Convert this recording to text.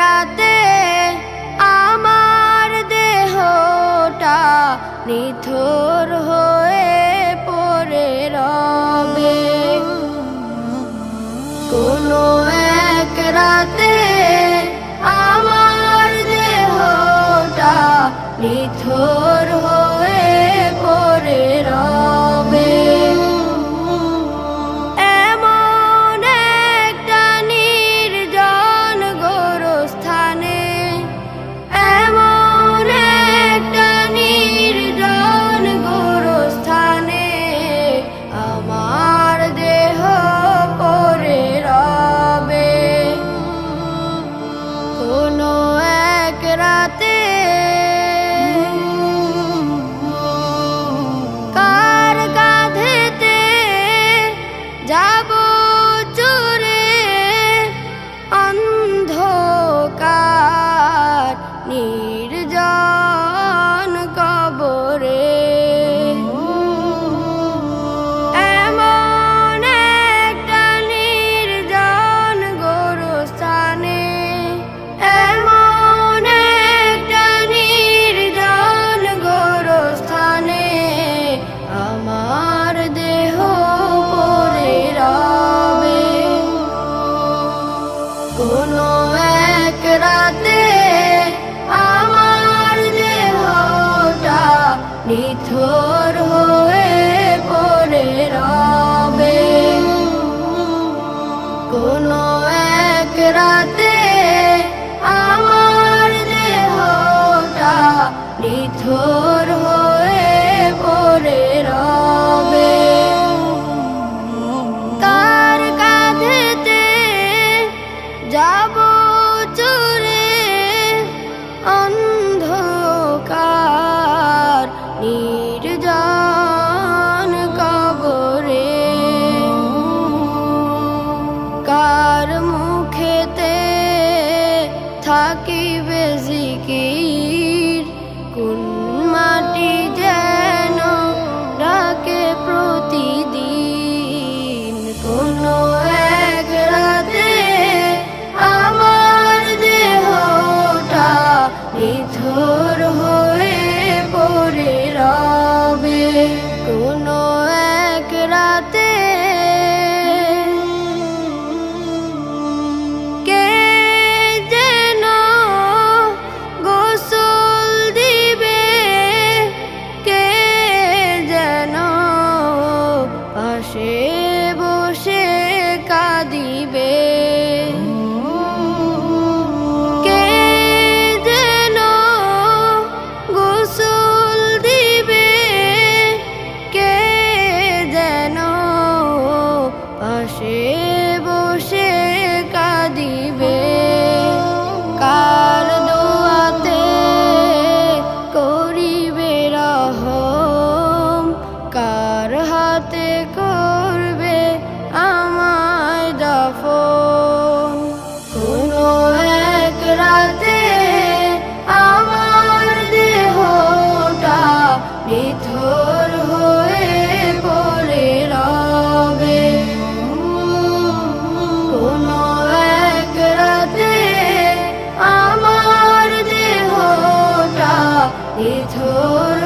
রাতে আমার দেহটা নিথর হয়ে পড়ে রবে। কোনো এক রাতে আমার দেহটা নিথর হয়ে পড়ে রবে। এমন একটা নির্জন গোরস্থানে, এমন একটা নির্জন গোরস্থানে আমার দেহ পড়ে রবে। কোনো এক রাতে কার কাঁধেতে যাব চুরে অন্ধকার নির্জন কবরে। এমন একটা নির্জন গোরস্থানে, এমন একটা নির্জন গোরস্থানে আমার দেহ পড়ে রবে। কোনো এক রাতে আমার দেহটা নিথর হয়ে পড়ে রবে। কোনো এক রাতে আমার দেহটা নিথর হয়ে পড়ে রবে। তার কাঁধেতে যাব চুরে অন্ধকার নির্জন কবরে। কার মুখেতে থাকিবে জিকির, কোন মাটি যেন ডাকে প্রতিদিন। কোনো এক রাতে আমার দেহটা নিথর হয়ে পড়ে রবে। কোনো এক রাতে কে যেন গোসল দিবে, কে যেন পাশে বসে কাঁদিবে। কে যেন গোসল দিবে, কে যেন পাশে বসে কাঁদিবে। কার দোয়াতে করিবে রহম, কার হাতে করবে আমায় দাফন। কোনো এক রাতে আমার দেহটা নিথর হয়ে পড়ে রবে। কোনো এক রাতে আমার দেহটা নিথর